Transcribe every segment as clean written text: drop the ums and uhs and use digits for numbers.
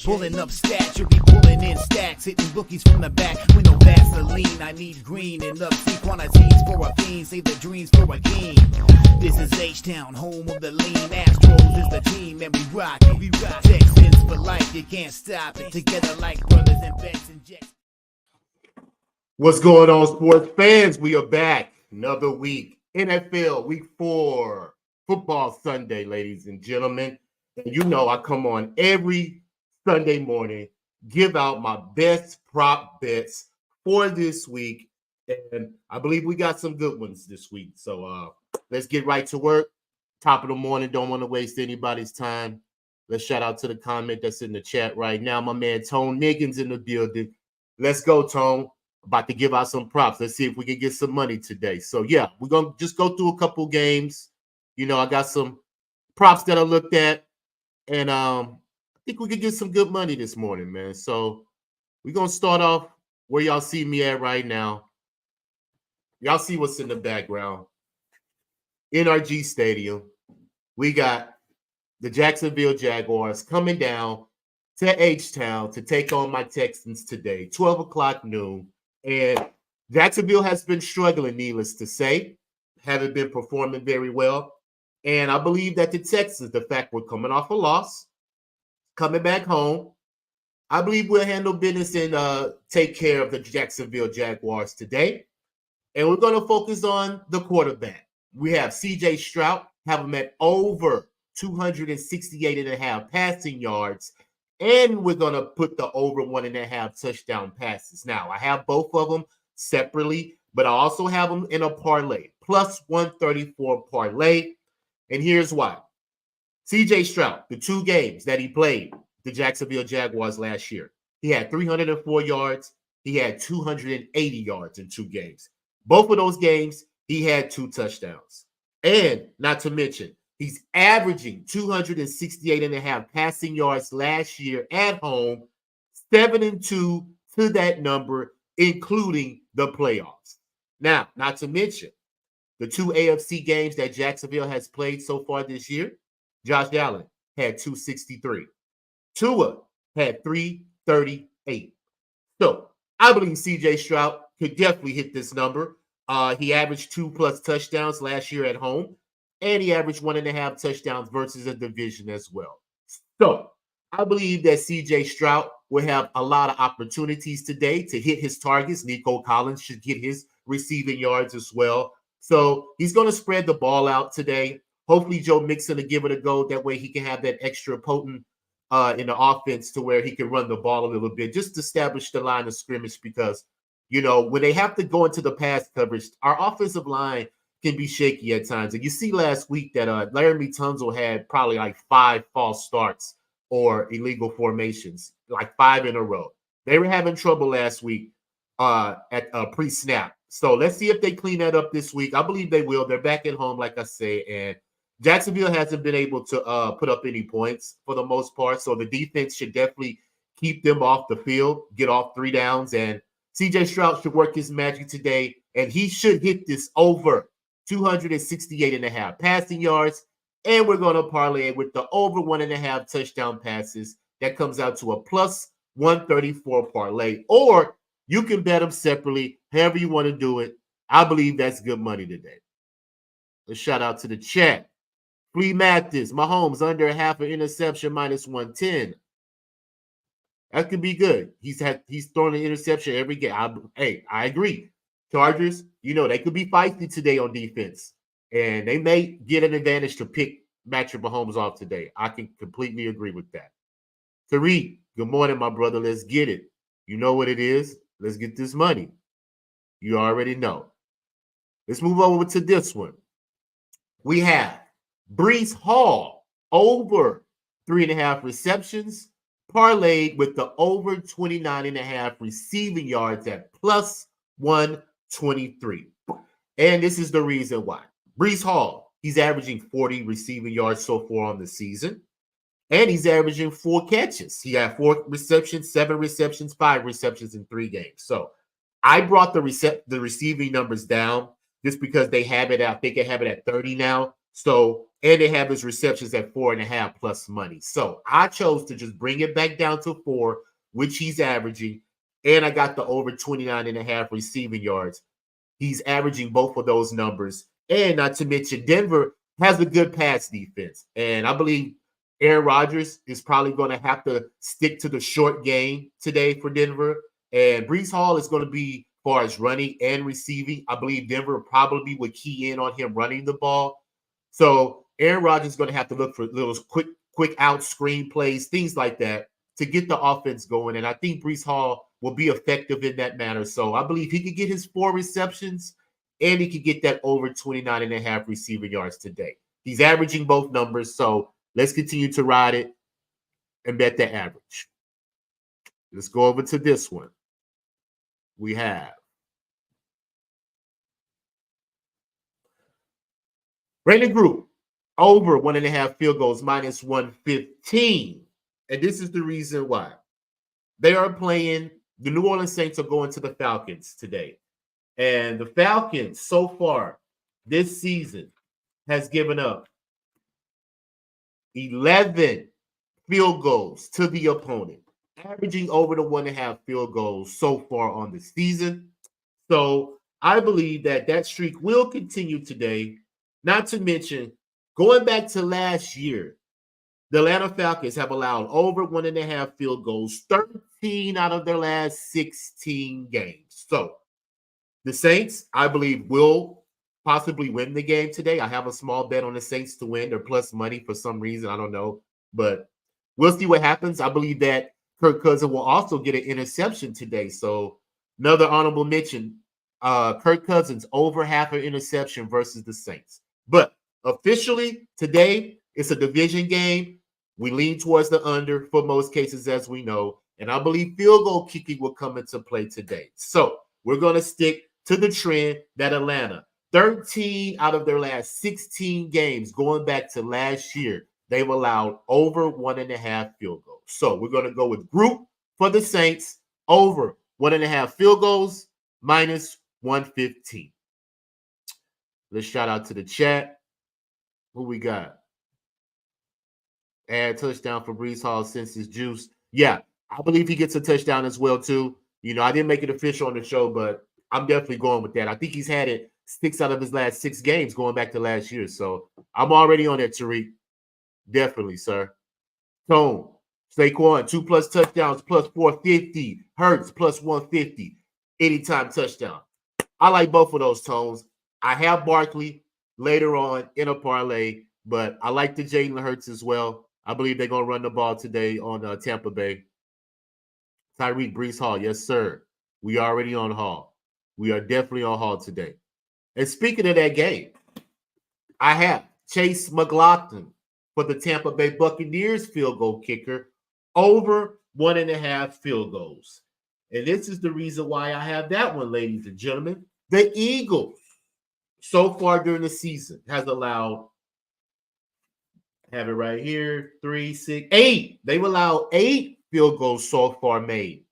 Pulling up stats, you'll be pulling in stacks. Hitting bookies from the back with no Vaseline. I need green and upsea quantities for a fiend. Save the dreams for a king. This is H-Town, home of the lean. Astros is the team and we rock it. We rock Texans for life, you can't stop it. Together like brothers and bets and jets. What's going on, sports fans? We are back. Another week. NFL Week 4. Football Sunday, ladies and gentlemen. And you know I come on every Sunday morning, give out my best prop bets for this week. And I believe we got some good ones this week. So let's get right to work. Top of the morning, don't want to waste anybody's time. Let's shout out to the comment that's in the chat right now. My man Tone Niggins in the building. Let's go, Tone. About to give out some props. Let's see if we can get some money today. So, yeah, we're going to just go through a couple games. You know, I got some props that I looked at. And I think we could get some good money this morning, man. So, we're going to start off where y'all see me at right now. Y'all see what's in the background. NRG Stadium. We got the Jacksonville Jaguars coming down to H-Town to take on my Texans today, 12 o'clock noon. And Jacksonville has been struggling, needless to say, haven't been performing very well. And I believe that the Texans, the fact we're coming off a loss, coming back home, I believe we'll handle business and take care of the Jacksonville Jaguars today. And we're going to focus on the quarterback. We have C.J. Stroud, have him at over 268.5 passing yards. And we're going to put the over 1.5 touchdown passes. Now, I have both of them separately, but I also have them in a parlay, plus 134 parlay. And here's why. C.J. Stroud, the two games that he played, the Jacksonville Jaguars last year, he had 304 yards. He had 280 yards in two games. Both of those games, he had 2 touchdowns. And not to mention, he's averaging 268.5 passing yards last year at home, 7-2 to that number, including the playoffs. Now, not to mention, the 2 AFC games that Jacksonville has played so far this year, Josh Allen had 263. Tua had 338. So, I believe C.J. Stroud could definitely hit this number. He averaged 2+ touchdowns last year at home. And he averaged 1.5 touchdowns versus a division as well. So I believe that C.J. Stroud will have a lot of opportunities today to hit his targets. Nico Collins should get his receiving yards as well. So he's going to spread the ball out today. Hopefully Joe Mixon will give it a go. That way he can have that extra potent in the offense to where he can run the ball a little bit, just to establish the line of scrimmage because, you know, when they have to go into the pass coverage, our offensive line can be shaky at times. And you see last week that Laramie Tunzel had probably like 5 false starts or illegal formations, like 5 in a row. They were having trouble last week at pre-snap. So let's see if they clean that up this week. I believe they will. They're back at home, like I say, and Jacksonville hasn't been able to put up any points for the most part. So the defense should definitely keep them off the field, get off 3 downs, and C.J. Stroud should work his magic today, and he should hit this over 268.5 passing yards, and we're going to parlay it with the over 1.5 touchdown passes. That comes out to a plus 134 parlay, or you can bet them separately, however you want to do it. I believe that's good money today. A shout out to the chat. Flea Mathis, Mahomes under a half an interception, minus 110. That could be good. He's thrown an interception every game. I agree. Chargers, you know, they could be feisty today on defense, and they may get an advantage to pick Patrick Mahomes off today. I can completely agree with that. Tariq, good morning, my brother. Let's get it. You know what it is. Let's get this money. You already know. Let's move over to this one. We have Breece Hall over 3.5 receptions, parlayed with the over 29.5 receiving yards at plus 123. And this is the reason why. Breece Hall, he's averaging 40 receiving yards so far on the season. And he's averaging 4 catches. He had 4 receptions, 7 receptions, 5 receptions in 3 games. So I brought the receiving numbers down just because they have it. I think they have it at 30 now. So and they have his receptions at 4.5 plus money. So I chose to just bring it back down to 4, which he's averaging, and I got the over 29.5 receiving yards. He's averaging both of those numbers. And not to mention, Denver has a good pass defense. And I believe Aaron Rodgers is probably going to have to stick to the short game today for Denver. And Breece Hall is going to be, as far as running and receiving, I believe Denver probably would key in on him running the ball. So Aaron Rodgers is going to have to look for little quick out screen plays, things like that, to get the offense going. And I think Breece Hall will be effective in that manner. So I believe he could get his 4 receptions and he could get that over 29.5 receiving yards today. He's averaging both numbers. So let's continue to ride it and bet the average. Let's go over to this one. We have Brandon Group over 1.5 field goals minus 115. And this is the reason why. They are playing, the New Orleans Saints are going to the Falcons today. And the Falcons so far this season has given up 11 field goals to the opponent, averaging over the 1.5 field goals so far on the season. So I believe that streak will continue today. Not to mention, going back to last year, the Atlanta Falcons have allowed over 1.5 field goals, 13 out of their last 16 games. So the Saints, I believe, will possibly win the game today. I have a small bet on the Saints to win. They're plus money for some reason. I don't know. But we'll see what happens. I believe that Kirk Cousins will also get an interception today. So another honorable mention, Kirk Cousins over half an interception versus the Saints. But officially today, it's a division game. We lean towards the under for most cases, as we know. And I believe field goal kicking will come into play today. So we're going to stick to the trend that Atlanta, 13 out of their last 16 games going back to last year, they've allowed over 1.5 field goals. So we're going to go with Group for the Saints over 1.5 field goals minus 115. Let's shout out to the chat. Who we got? Add touchdown for Breece Hall since his juice. Yeah, I believe he gets a touchdown as well, too. You know, I didn't make it official on the show, but I'm definitely going with that. I think he's had it 6 out of his last 6 games going back to last year. So I'm already on that, Tariq. Definitely, sir. Tone, Saquon, 2+ touchdowns plus 450. Hurts plus 150. Anytime touchdown. I like both of those tones. I have Barkley later on in a parlay, but I like the Jalen Hurts as well. I believe they're going to run the ball today on Tampa Bay. Tyreek, Breece Hall, yes, sir. We already on Hall. We are definitely on Hall today. And speaking of that game, I have Chase McLaughlin for the Tampa Bay Buccaneers field goal kicker over 1.5 field goals. And this is the reason why I have that one, ladies and gentlemen. The Eagles, so far during the season, has allowed, have it right here, 3, 6, 8. They've allowed 8 field goals so far made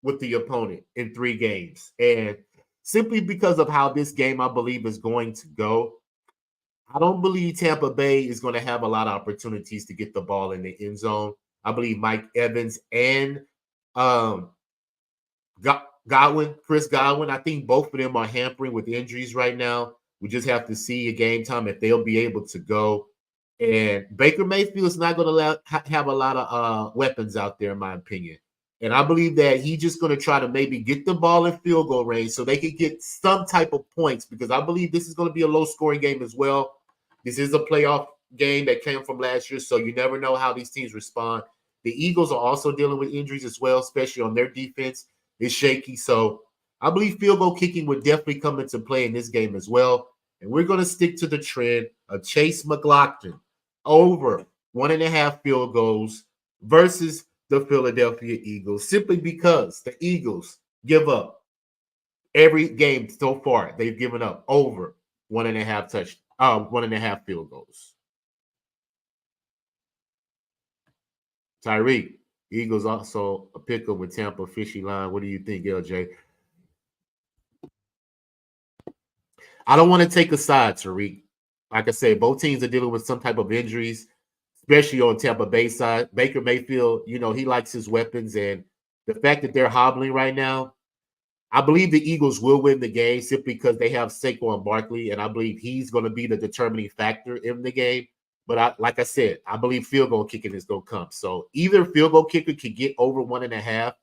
with the opponent in 3 games. And simply because of how this game, I believe, is going to go, I don't believe Tampa Bay is going to have a lot of opportunities to get the ball in the end zone. I believe Mike Evans and Chris Godwin, I think both of them are hampering with injuries right now. We just have to see a game time if they'll be able to go. And Baker Mayfield is not going to have a lot of weapons out there, in my opinion. And I believe that he's just going to try to maybe get the ball in field goal range so they can get some type of points, because I believe this is going to be a low-scoring game as well. This is a playoff game that came from last year, so you never know how these teams respond. The Eagles are also dealing with injuries as well, especially on their defense. It's shaky. So I believe field goal kicking would definitely come into play in this game as well. And we're going to stick to the trend of Chase McLaughlin over 1.5 field goals versus the Philadelphia Eagles, simply because the Eagles give up every game so far. They've given up over 1.5 field goals. Tyreek, Eagles also a pick'em with Tampa fishy line. What do you think, LJ? I don't want to take a side, Tariq. like I said, both teams are dealing with some type of injuries, especially on Tampa Bay side. Baker Mayfield, he likes his weapons, and the fact that they're hobbling right now, I believe the Eagles will win the game simply because they have Saquon Barkley, and I believe he's going to be the determining factor in the game. But like I said, I believe field goal kicking is going to come. So either field goal kicker could get over 1.5,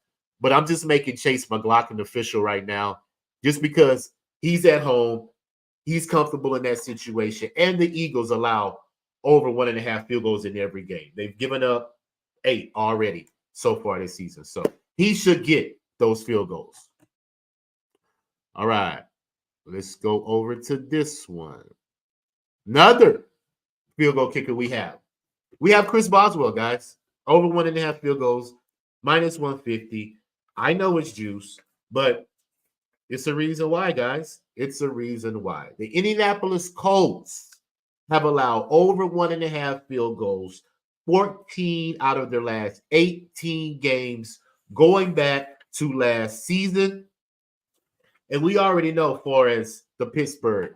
but I'm just making Chase McLaughlin official right now just because he's at home. He's comfortable in that situation, and the Eagles allow over 1.5 field goals in every game. They've given up 8 already so far this season. So he should get those field goals. All right, let's go over to this one. Another field goal kicker we have. We have Chris Boswell, guys. Over 1.5 field goals, minus 150. I know it's juice, but it's a reason why, guys. It's a reason why. The Indianapolis Colts have allowed over 1.5 field goals, 14 out of their last 18 games, going back to last season. And we already know, far as the Pittsburgh,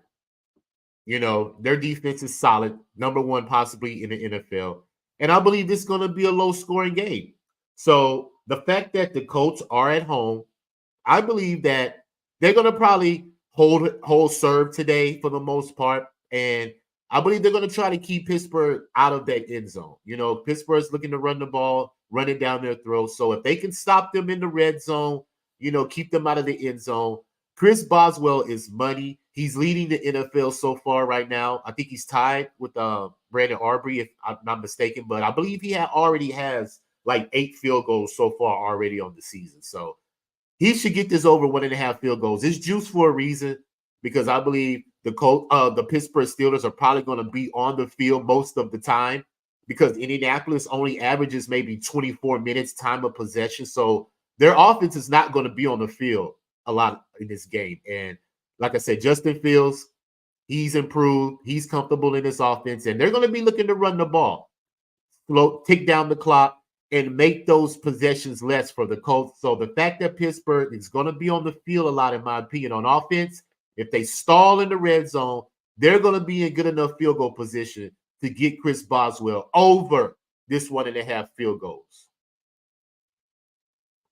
their defense is solid, number one possibly in the NFL. And I believe this is going to be a low-scoring game. So the fact that the Colts are at home, I believe that they're going to probably hold serve today for the most part. And I believe they're going to try to keep Pittsburgh out of that end zone. Pittsburgh's looking to run the ball, run it down their throat. So if they can stop them in the red zone, keep them out of the end zone. Chris Boswell is money. He's leading the NFL so far right now. I think he's tied with Brandon Aubrey, if I'm not mistaken. But I believe he already has like 8 field goals so far already on the season. So he should get this over 1.5 field goals. It's juice for a reason because I believe the Pittsburgh Steelers are probably going to be on the field most of the time because Indianapolis only averages maybe 24 minutes time of possession. So their offense is not going to be on the field a lot in this game. And like I said, Justin Fields, he's improved. He's comfortable in this offense, and they're going to be looking to run the ball, tick down the clock, and make those possessions less for the Colts. So the fact that Pittsburgh is going to be on the field a lot, in my opinion, on offense, if they stall in the red zone, they're going to be in good enough field goal position to get Chris Boswell over this 1.5 field goals.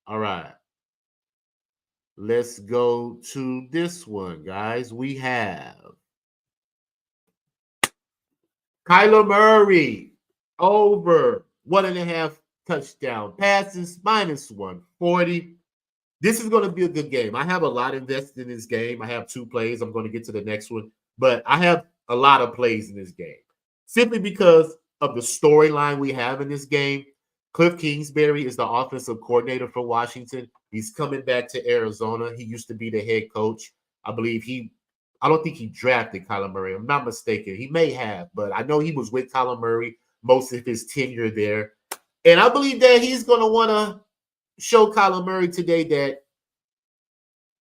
All right. Let's go to this one, guys. We have Kyler Murray over 1.5 touchdown passes, minus 140. This is going to be a good game. I have a lot invested in this game. I have 2 plays. I'm going to get to the next one. But I have a lot of plays in this game simply because of the storyline we have in this game. Cliff Kingsbury is the offensive coordinator for Washington. He's coming back to Arizona. He used to be the head coach. I believe I don't think he drafted Kyler Murray. I'm not mistaken. He may have, but I know he was with Kyler Murray most of his tenure there. And I believe that he's going to want to show Kyler Murray today that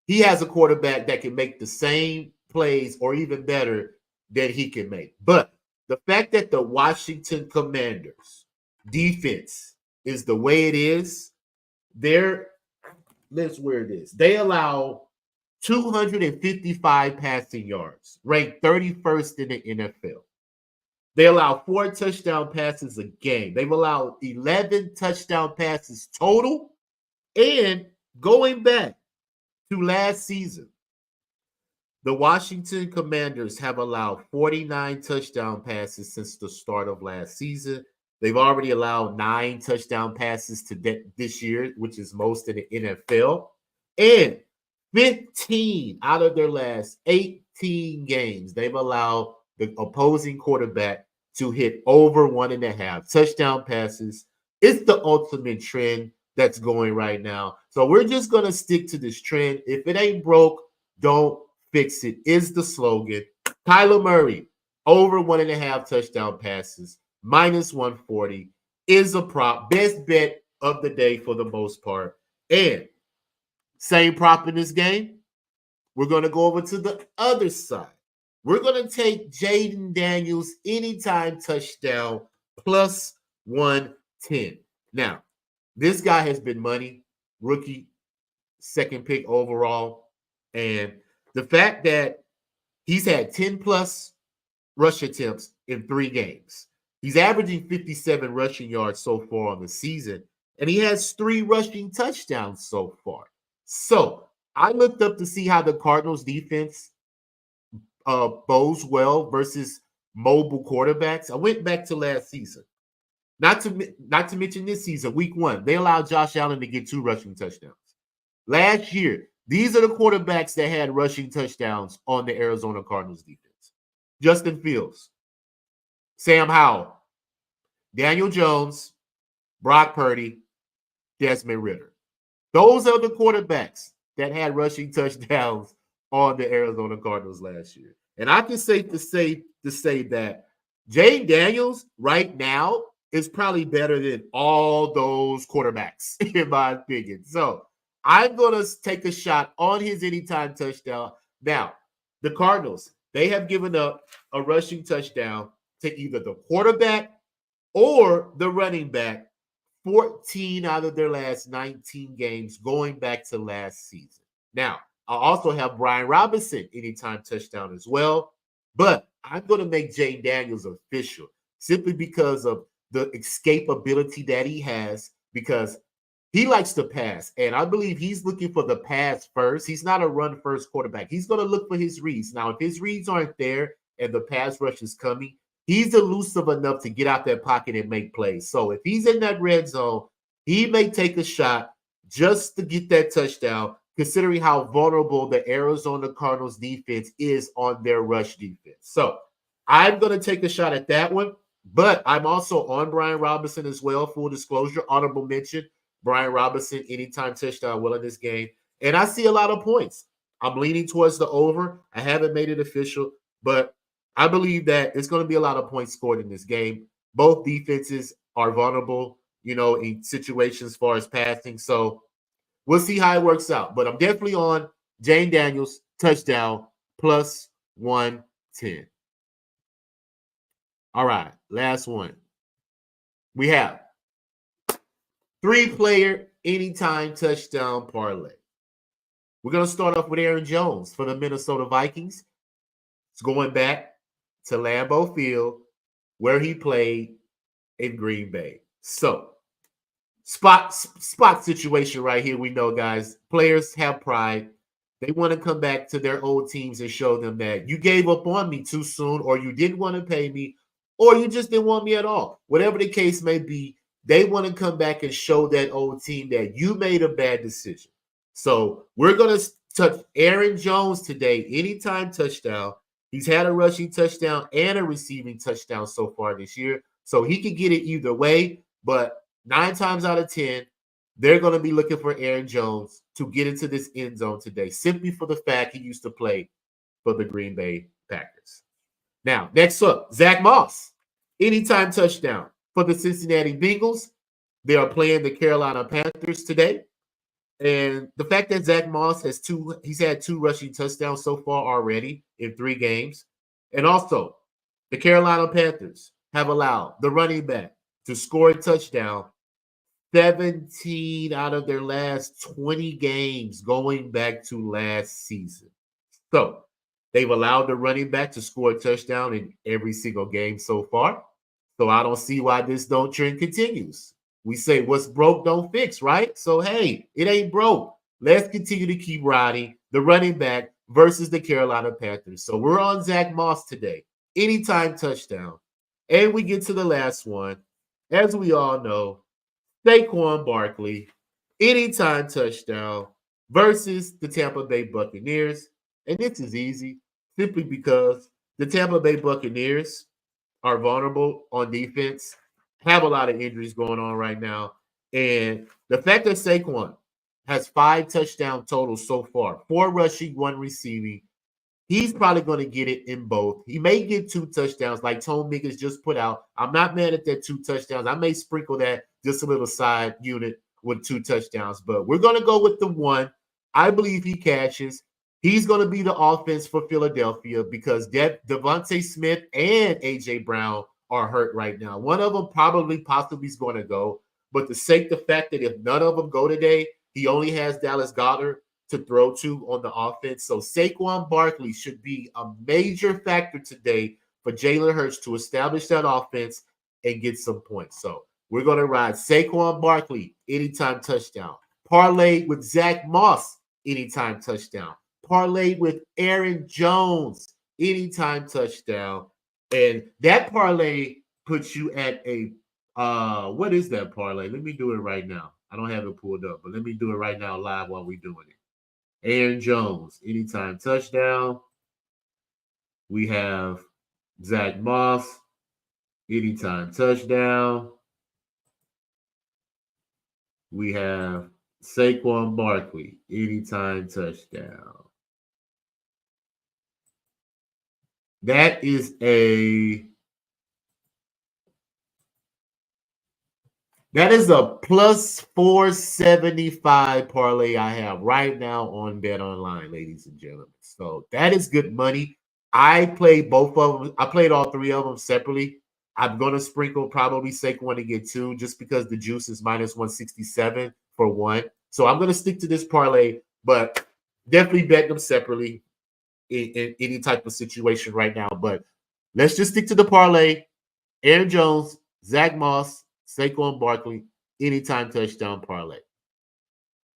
he has a quarterback that can make the same plays or even better than he can make. But the fact that the Washington Commanders defense is the way it is, that's where it is. They allow 255 passing yards, ranked 31st in the NFL. They allow 4 touchdown passes a game. They've allowed 11 touchdown passes total. And going back to last season, the Washington Commanders have allowed 49 touchdown passes since the start of last season. They've already allowed 9 touchdown passes to this year, which is most in the NFL. And 15 out of their last 18 games, they've allowed the opposing quarterback to hit over 1.5 touchdown passes. It's the ultimate trend that's going right now. So we're just going to stick to this trend. If it ain't broke, don't fix it, is the slogan. Kyler Murray, over 1.5 touchdown passes, minus 140, is a prop. Best bet of the day for the most part. And same prop in this game. We're going to go over to the other side. We're going to take Jaden Daniels anytime touchdown plus 110. Now, this guy has been money, rookie, second pick overall. And the fact that he's had 10 plus rush attempts in 3 games. He's averaging 57 rushing yards so far on the season, and he has 3 rushing touchdowns so far. So I looked up to see how the Cardinals defense bows well versus mobile quarterbacks. I went back to last season. Not to mention this season, week 1, they allowed Josh Allen to get 2 rushing touchdowns. Last year, these are the quarterbacks that had rushing touchdowns on the Arizona Cardinals defense. Justin Fields, Sam Howell, Daniel Jones, Brock Purdy, Desmond Ridder. Those are the quarterbacks that had rushing touchdowns on the Arizona Cardinals last year. And I can say that Jay Daniels right now is probably better than all those quarterbacks, in my opinion. So I'm going to take a shot on his anytime touchdown. Now, the Cardinals, they have given up a rushing touchdown to either the quarterback or the running back 14 out of their last 19 games going back to last season. Now, I also have Brian Robinson anytime touchdown as well, but I'm going to make Jay Daniels official simply because of the escapability that he has, because he likes to pass, and I believe he's looking for the pass first. He's not a run-first quarterback. He's going to look for his reads. Now, if his reads aren't there and the pass rush is coming, he's elusive enough to get out that pocket and make plays. So if he's in that red zone, he may take a shot just to get that touchdown, considering how vulnerable the Arizona Cardinals defense is on their rush defense. So I'm going to take a shot at that one, but I'm also on Brian Robinson as well. Full disclosure, honorable mention, Brian Robinson, anytime touchdown will in this game. And I see a lot of points. I'm leaning towards the over. I haven't made it official, but I believe that it's going to be a lot of points scored in this game. Both defenses are vulnerable, in situations as far as passing. So we'll see how it works out. But I'm definitely on Jane Daniels, touchdown, plus 110. All right, last one. We have 3-player anytime touchdown parlay. We're going to start off with Aaron Jones for the Minnesota Vikings. It's going back to Lambeau Field, where he played in Green Bay. So, spot situation right here. We know, guys, players have pride. They want to come back to their old teams and show them that you gave up on me too soon, or you didn't want to pay me, or you just didn't want me at all. Whatever the case may be, they want to come back and show that old team that you made a bad decision. So we're going to touch Aaron Jones today, anytime touchdown. He's had a rushing touchdown and a receiving touchdown so far this year. So he could get it either way, but 9 times out of 10, they're going to be looking for Aaron Jones to get into this end zone today, simply for the fact he used to play for the Green Bay Packers. Now, next up, Zach Moss, anytime touchdown for the Cincinnati Bengals. They are playing the Carolina Panthers today. And the fact that Zach Moss he's had 2 rushing touchdowns so far already in 3 games. And also, the Carolina Panthers have allowed the running back to score a touchdown 17 out of their last 20 games going back to last season. So they've allowed the running back to score a touchdown in every single game so far. So I don't see why this trend continues. We say what's broke don't fix, right? So, hey, it ain't broke. Let's continue to keep riding the running back versus the Carolina Panthers. So we're on Zach Moss today, anytime touchdown. And we get to the last one. As we all know, Saquon Barkley, anytime touchdown versus the Tampa Bay Buccaneers. And this is easy, simply because the Tampa Bay Buccaneers are vulnerable on defense, have a lot of injuries going on right now. And the fact that Saquon has 5 touchdown totals so far, 4 rushing, 1 receiving, he's probably going to get it in both. He may get 2 touchdowns like Tone Miggins just put out. I'm not mad at that 2 touchdowns. I may sprinkle that just a little side unit with 2 touchdowns, but we're going to go with the 1. I believe he catches. He's going to be the offense for Philadelphia because Devontae Smith and A.J. Brown are hurt right now. One of them possibly is going to go, but the fact that if none of them go today, he only has Dallas Goedert to throw to on the offense. So Saquon Barkley should be a major factor today for Jalen Hurts to establish that offense and get some points. So we're going to ride Saquon Barkley, anytime touchdown. Parlay with Zach Moss, anytime touchdown. Parlay with Aaron Jones, anytime touchdown. And that parlay puts you at a, what is that parlay? Let me do it right now. I don't have it pulled up, but let me do it right now live while we're doing it. Aaron Jones, anytime touchdown. We have Zach Moss, anytime touchdown. We have Saquon Barkley, anytime touchdown. That is a plus 475 parlay I have right now on Bet Online, ladies and gentlemen. So that is good money. I played both of them. I played all three of them separately. I'm going to sprinkle probably Saquon to get two just because the juice is minus 167 for one. So I'm going to stick to this parlay, but definitely bet them separately in any type of situation right now. But let's just stick to the parlay. Aaron Jones, Zach Moss, Saquon Barkley, anytime touchdown parlay.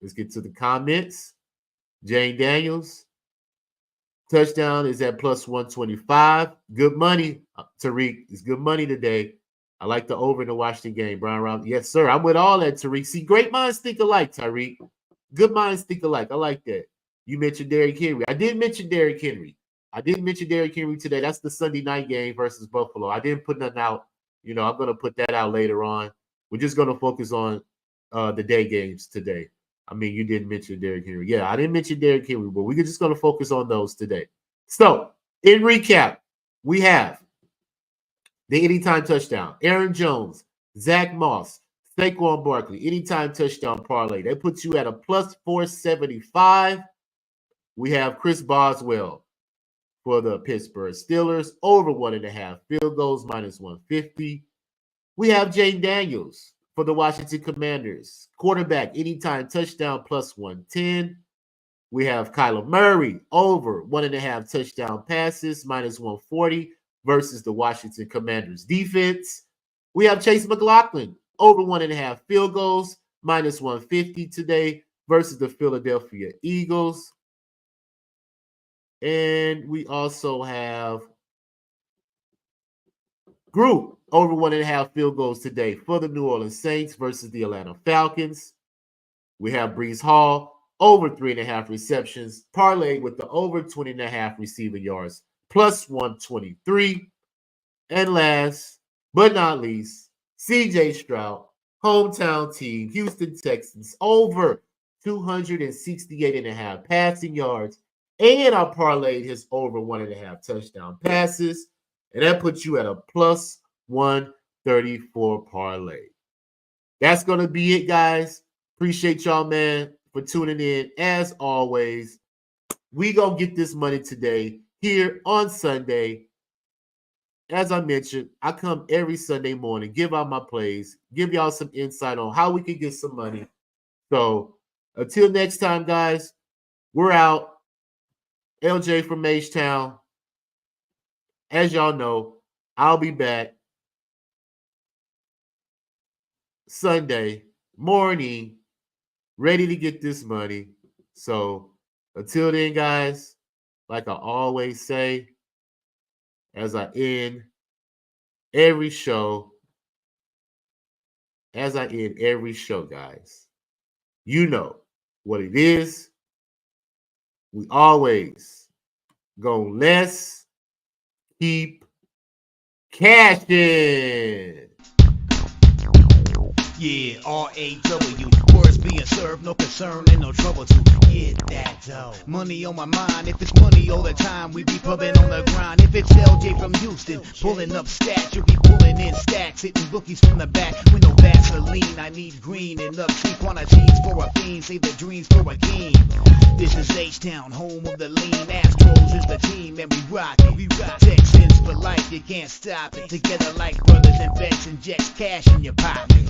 Let's get to the comments. Jane Daniels, touchdown is at plus 125. Good money, Tariq. It's good money today. I like the over in the Washington game. Brian Round. Yes, sir. I'm with all that, Tariq. See, great minds think alike, Tariq. Good minds think alike. I like that. You mentioned Derrick Henry. I didn't mention Derrick Henry. Today. That's the Sunday night game versus Buffalo. I didn't put nothing out. I'm going to put that out later on. We're just going to focus on the day games today. I mean, you didn't mention Derrick Henry. Yeah, I didn't mention Derrick Henry, but we're just going to focus on those today. So, in recap, we have the anytime touchdown. Aaron Jones, Zach Moss, Saquon Barkley, anytime touchdown parlay. That puts you at a plus 475. We have Chris Boswell for the Pittsburgh Steelers, over 1.5 field goals, minus 150. We have Jane Daniels for the Washington Commanders, quarterback, anytime touchdown, plus 110. We have Kyler Murray, over 1.5 touchdown passes, minus 140, versus the Washington Commanders defense. We have Chase McLaughlin, over 1.5 field goals, minus 150 today, versus the Philadelphia Eagles. And we also have Group, over 1.5 field goals today for the New Orleans Saints versus the Atlanta Falcons. We have Breece Hall, over 3.5 receptions, parlayed with the over 20.5 receiving yards, plus 123. And last but not least, CJ Stroud, hometown team, Houston Texans, over 268.5 passing yards. And I parlayed his over 1.5 touchdown passes. And that puts you at a plus 134 parlay. That's going to be it, guys. Appreciate y'all, man, for tuning in. As always, we going to get this money today here on Sunday. As I mentioned, I come every Sunday morning, give out my plays, give y'all some insight on how we can get some money. So until next time, guys, we're out. LJ from H-Town. As y'all know, I'll be back Sunday morning, ready to get this money. So until then, guys, like I always say, as I end every show, guys, you know what it is. We always gonna let's keep cashing. Yeah, R-A-W, words being served, no concern and no trouble to get that dough. Money on my mind, if it's money all the time, we be pumping on the grind. If it's LJ from Houston, pulling up stats, you'll be pulling in stacks, hitting bookies from the back with no Vaseline. I need green and upstate quantities for a fiend, save the dreams for a king. This is H-Town, home of the lean. Astros is the team, and we rock it. Texans for life, you can't stop it. Together like brothers, invest, inject cash in your pockets.